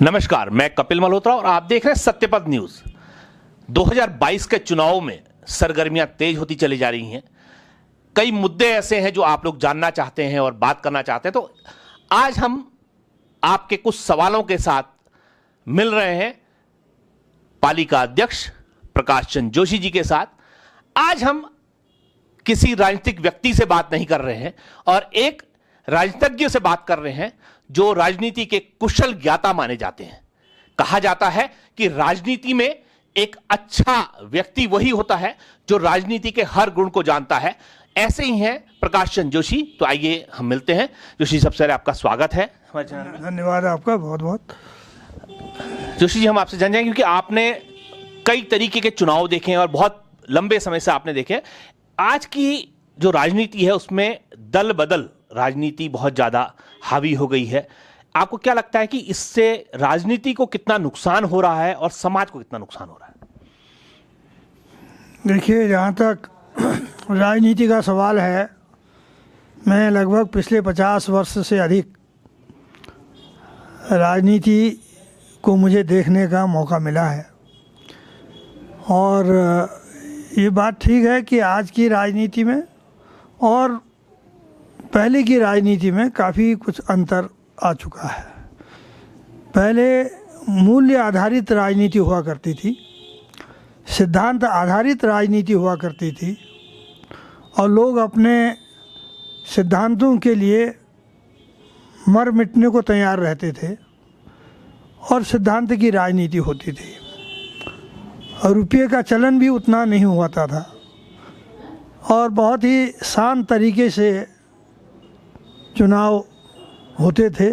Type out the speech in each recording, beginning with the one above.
नमस्कार, मैं कपिल मल्होत्रा और आप देख रहे हैं सत्यपथ न्यूज। 2022 के चुनाव में सरगर्मियां तेज होती चली जा रही हैं। कई मुद्दे ऐसे हैं जो आप लोग जानना चाहते हैं और बात करना चाहते हैं, तो आज हम आपके कुछ सवालों के साथ मिल रहे हैं पालिका अध्यक्ष प्रकाश चंद्र जोशी जी के साथ। आज हम किसी राजनीतिक व्यक्ति से बात नहीं कर रहे हैं और एक राजनीतिज्ञ से बात कर रहे हैं जो राजनीति के कुशल ज्ञाता माने जाते हैं। कहा जाता है कि राजनीति में एक अच्छा व्यक्ति वही होता है जो राजनीति के हर गुण को जानता है। ऐसे ही हैं प्रकाश चंद्र जोशी। तो आइए हम मिलते हैं। जोशी, सबसे पहले आपका स्वागत है। धन्यवाद आपका बहुत बहुत। जोशी जी, हम आपसे जान जाएंगे क्योंकि आपने कई तरीके के चुनाव देखे हैं और बहुत लंबे समय से आपने देखे। आज की जो राजनीति है उसमें दल बदल राजनीति बहुत ज्यादा हावी हो गई है। आपको क्या लगता है कि इससे राजनीति को कितना नुकसान हो रहा है और समाज को कितना नुकसान हो रहा है? देखिए, जहाँ तक राजनीति का सवाल है, मैं लगभग पिछले 50 वर्ष से अधिक राजनीति को मुझे देखने का मौका मिला है। और ये बात ठीक है कि आज की राजनीति में और पहले की राजनीति में काफ़ी कुछ अंतर आ चुका है। पहले मूल्य आधारित राजनीति हुआ करती थी, सिद्धांत आधारित राजनीति हुआ करती थी और लोग अपने सिद्धांतों के लिए मर मिटने को तैयार रहते थे और सिद्धांत की राजनीति होती थी। और रुपये का चलन भी उतना नहीं हुआ था और बहुत ही शांत तरीके से चुनाव होते थे।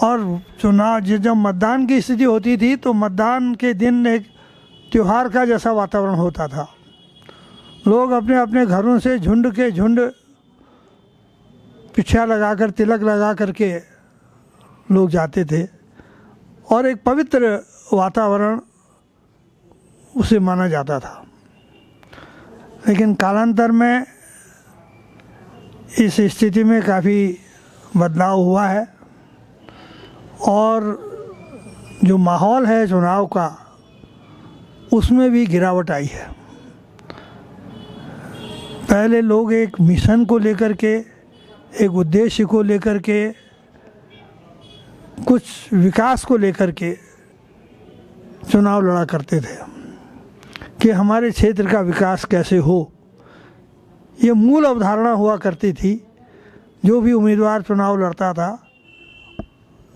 और चुनाव जब मतदान की स्थिति होती थी तो मतदान के दिन एक त्यौहार का जैसा वातावरण होता था। लोग अपने अपने घरों से झुंड के झुंड पिछा लगाकर, तिलक लगा करके लोग जाते थे और एक पवित्र वातावरण उसे माना जाता था। लेकिन कालांतर में इस स्थिति में काफ़ी बदलाव हुआ है और जो माहौल है चुनाव का उसमें भी गिरावट आई है। पहले लोग एक मिशन को लेकर के, एक उद्देश्य को लेकर के, कुछ विकास को लेकर के चुनाव लड़ा करते थे कि हमारे क्षेत्र का विकास कैसे हो। ये मूल अवधारणा हुआ करती थी। जो भी उम्मीदवार चुनाव लड़ता था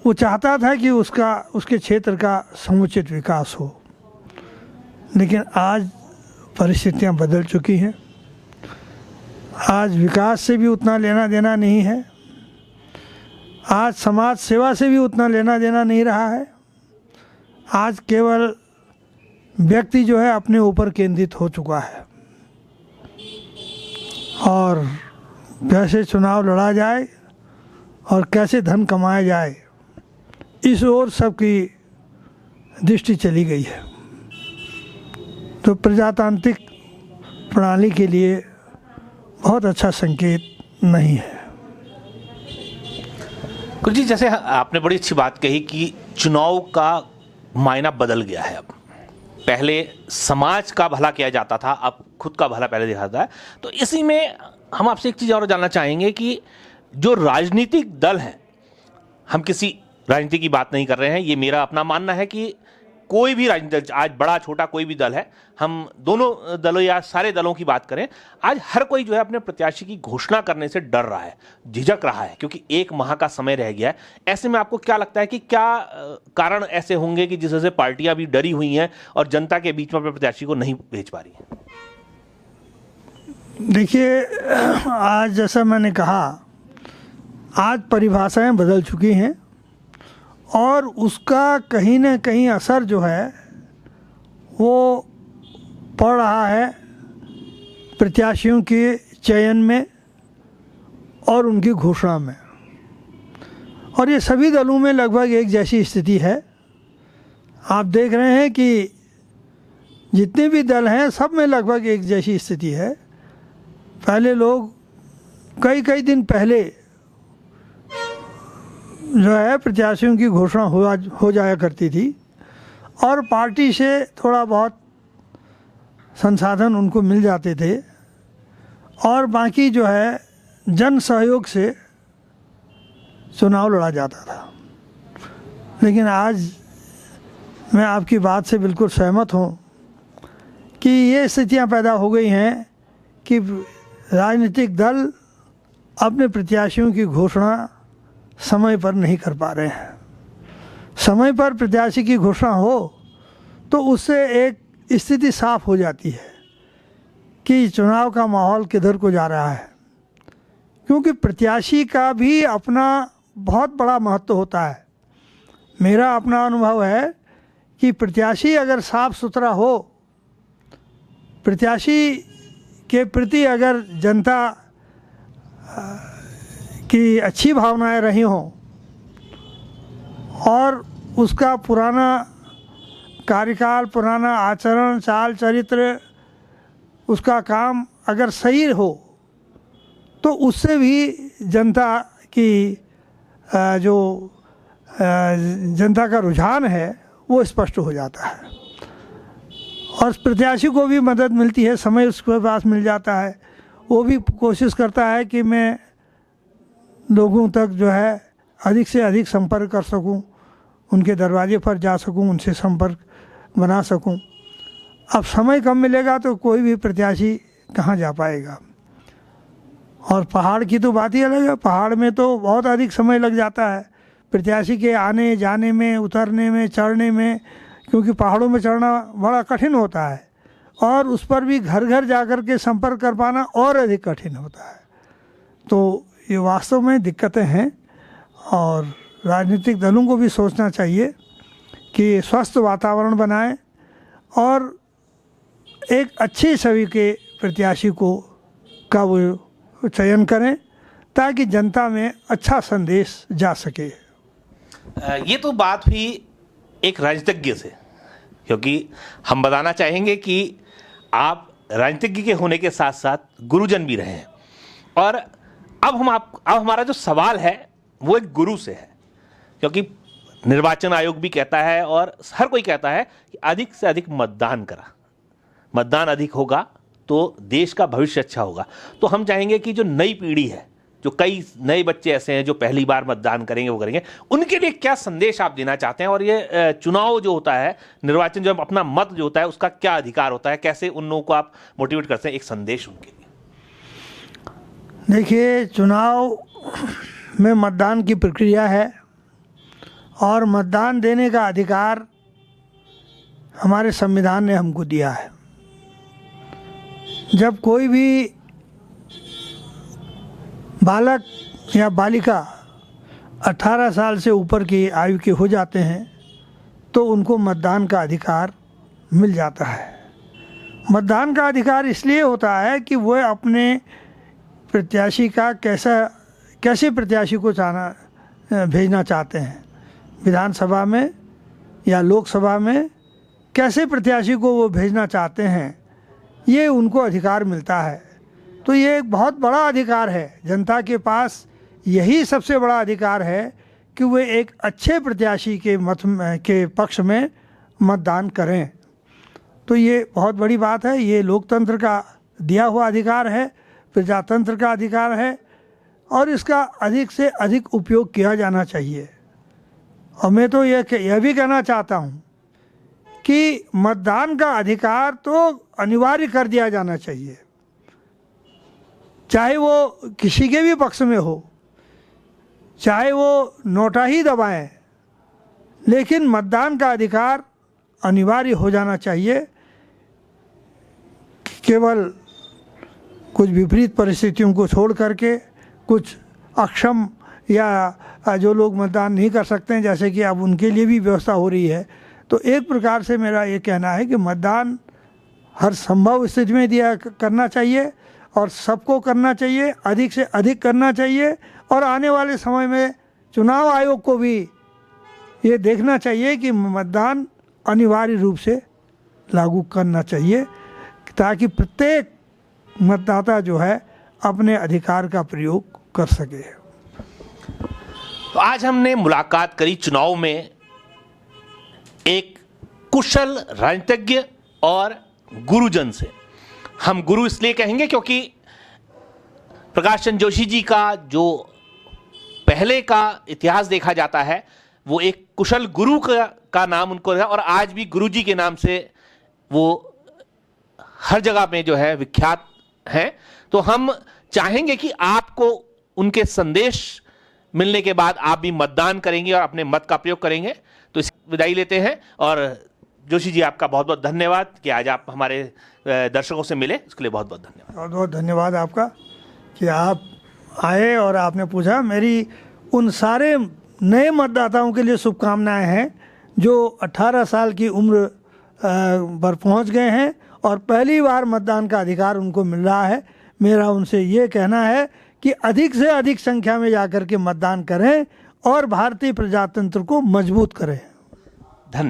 वो चाहता था कि उसके क्षेत्र का समुचित विकास हो। लेकिन आज परिस्थितियां बदल चुकी हैं। आज विकास से भी उतना लेना देना नहीं है। आज समाज सेवा से भी उतना लेना देना नहीं रहा है। आज केवल व्यक्ति जो है अपने ऊपर केंद्रित हो चुका है और कैसे चुनाव लड़ा जाए और कैसे धन कमाया जाए, इस ओर सबकी दृष्टि चली गई है। तो प्रजातांत्रिक प्रणाली के लिए बहुत अच्छा संकेत नहीं है। गुरु जी, जैसे आपने बड़ी अच्छी बात कही कि चुनाव का मायना बदल गया है। अब पहले समाज का भला किया जाता था, अब खुद का भला पहले देखा जाता है। तो इसी में हम आपसे एक चीज़ और जानना चाहेंगे कि जो राजनीतिक दल हैं, हम किसी राजनीति की बात नहीं कर रहे हैं, ये मेरा अपना मानना है कि कोई भी राजनीतिक, आज बड़ा छोटा कोई भी दल है, हम दोनों दलों या सारे दलों की बात करें, आज हर कोई जो है अपने प्रत्याशी की घोषणा करने से डर रहा है, झिझक रहा है, क्योंकि 1 माह का समय रह गया है। ऐसे में आपको क्या लगता है कि क्या कारण ऐसे होंगे कि जिस वजह से पार्टियां भी डरी हुई हैं और जनता के बीच में अपने प्रत्याशी को नहीं भेज पा रही हैं? देखिए, आज जैसा मैंने कहा, आज परिभाषाएं बदल चुकी हैं और उसका कहीं ना कहीं असर जो है वो पड़ रहा है प्रत्याशियों के चयन में और उनकी घोषणा में। और ये सभी दलों में लगभग एक जैसी स्थिति है। आप देख रहे हैं कि जितने भी दल हैं सब में लगभग एक जैसी स्थिति है। पहले लोग कई कई दिन पहले जो है प्रत्याशियों की घोषणा हो जाया करती थी और पार्टी से थोड़ा बहुत संसाधन उनको मिल जाते थे और बाकी जो है जन सहयोग से चुनाव लड़ा जाता था। लेकिन आज मैं आपकी बात से बिल्कुल सहमत हूँ कि ये स्थितियाँ पैदा हो गई हैं कि राजनीतिक दल अपने प्रत्याशियों की घोषणा समय पर नहीं कर पा रहे हैं। समय पर प्रत्याशी की घोषणा हो तो उससे एक स्थिति साफ हो जाती है कि चुनाव का माहौल किधर को जा रहा है, क्योंकि प्रत्याशी का भी अपना बहुत बड़ा महत्व होता है। मेरा अपना अनुभव है कि प्रत्याशी अगर साफ सुथरा हो, प्रत्याशी के प्रति अगर जनता की अच्छी भावनाएं रही हों और उसका पुराना कार्यकाल, पुराना आचरण, चाल चरित्र, उसका काम अगर सही हो तो उससे भी जनता की जो जनता का रुझान है वो स्पष्ट हो जाता है और प्रत्याशी को भी मदद मिलती है, समय उसके पास मिल जाता है। वो भी कोशिश करता है कि मैं लोगों तक जो है अधिक से अधिक संपर्क कर सकूं, उनके दरवाजे पर जा सकूं, उनसे संपर्क बना सकूं। अब समय कम मिलेगा तो कोई भी प्रत्याशी कहाँ जा पाएगा। और पहाड़ की तो बात ही अलग है। पहाड़ में तो बहुत अधिक समय लग जाता है प्रत्याशी के आने जाने में, उतरने में, चढ़ने में, क्योंकि पहाड़ों में चढ़ना बड़ा कठिन होता है और उस पर भी घर घर जाकर के संपर्क कर पाना और अधिक कठिन होता है। तो ये वास्तव में दिक्कतें हैं और राजनीतिक दलों को भी सोचना चाहिए कि स्वस्थ वातावरण बनाएं और एक अच्छी छवि के प्रत्याशी का वो चयन करें ताकि जनता में अच्छा संदेश जा सके। ये तो बात हुई एक राजनीतिज्ञ से, क्योंकि हम बताना चाहेंगे कि आप राजनीतिज्ञ के होने के साथ साथ गुरुजन भी रहे हैं और अब हमारा जो सवाल है वो एक गुरु से है, क्योंकि निर्वाचन आयोग भी कहता है और हर कोई कहता है कि अधिक से अधिक मतदान करा, मतदान अधिक होगा तो देश का भविष्य अच्छा होगा। तो हम चाहेंगे कि जो नई पीढ़ी है, जो कई नए बच्चे ऐसे हैं जो पहली बार मतदान करेंगे, वो करेंगे, उनके लिए क्या संदेश आप देना चाहते हैं और ये चुनाव जो होता है, निर्वाचन जो अपना मत जो होता है उसका क्या अधिकार होता है, कैसे उन लोगों को आप मोटिवेट करते हैं एक संदेश उनके लिए? देखिए, चुनाव में मतदान की प्रक्रिया है और मतदान देने का अधिकार हमारे संविधान ने हमको दिया है। जब कोई भी बालक या बालिका 18 साल से ऊपर की आयु के हो जाते हैं तो उनको मतदान का अधिकार मिल जाता है। मतदान का अधिकार इसलिए होता है कि वह अपने प्रत्याशी का कैसे प्रत्याशी को भेजना चाहते हैं, विधानसभा में या लोकसभा में कैसे प्रत्याशी को वो भेजना चाहते हैं, ये उनको अधिकार मिलता है। तो ये एक बहुत बड़ा अधिकार है, जनता के पास यही सबसे बड़ा अधिकार है कि वे एक अच्छे प्रत्याशी के पक्ष में मतदान करें। तो ये बहुत बड़ी बात है, ये लोकतंत्र का दिया हुआ अधिकार है, प्रजातंत्र का अधिकार है और इसका अधिक से अधिक उपयोग किया जाना चाहिए। और मैं तो यह भी कहना चाहता हूँ कि मतदान का अधिकार तो अनिवार्य कर दिया जाना चाहिए, चाहे वो किसी के भी पक्ष में हो, चाहे वो नोटा ही दबाएं, लेकिन मतदान का अधिकार अनिवार्य हो जाना चाहिए। केवल कुछ विपरीत परिस्थितियों को छोड़ करके कुछ अक्षम या जो लोग मतदान नहीं कर सकते हैं, जैसे कि अब उनके लिए भी व्यवस्था हो रही है, तो एक प्रकार से मेरा ये कहना है कि मतदान हर संभव स्थिति में करना चाहिए और सबको करना चाहिए, अधिक से अधिक करना चाहिए। और आने वाले समय में चुनाव आयोग को भी ये देखना चाहिए कि मतदान अनिवार्य रूप से लागू करना चाहिए ताकि प्रत्येक मतदाता जो है अपने अधिकार का प्रयोग कर सके। तो आज हमने मुलाकात करी चुनाव में एक कुशल राजनीतिज्ञ और गुरुजन से। हम गुरु इसलिए कहेंगे क्योंकि प्रकाश चंद्र जोशी जी का जो पहले का इतिहास देखा जाता है वो एक कुशल गुरु का नाम उनको है, और आज भी गुरु जी के नाम से वो हर जगह में जो है विख्यात हैं। तो हम चाहेंगे कि आपको उनके संदेश मिलने के बाद आप भी मतदान करेंगे और अपने मत का प्रयोग करेंगे। तो इस विदाई लेते हैं, और जोशी जी आपका बहुत बहुत धन्यवाद कि आज आप हमारे दर्शकों से मिले, उसके लिए बहुत बहुत धन्यवाद। बहुत बहुत धन्यवाद आपका कि आप आए और आपने पूछा। मेरी उन सारे नए मतदाताओं के लिए शुभकामनाएं हैं जो 18 साल की उम्र पर पहुंच गए हैं और पहली बार मतदान का अधिकार उनको मिल रहा है। मेरा उनसे ये कहना है कि अधिक से अधिक संख्या में जाकर के मतदान करें और भारतीय प्रजातंत्र को मजबूत करें। धन्यवाद।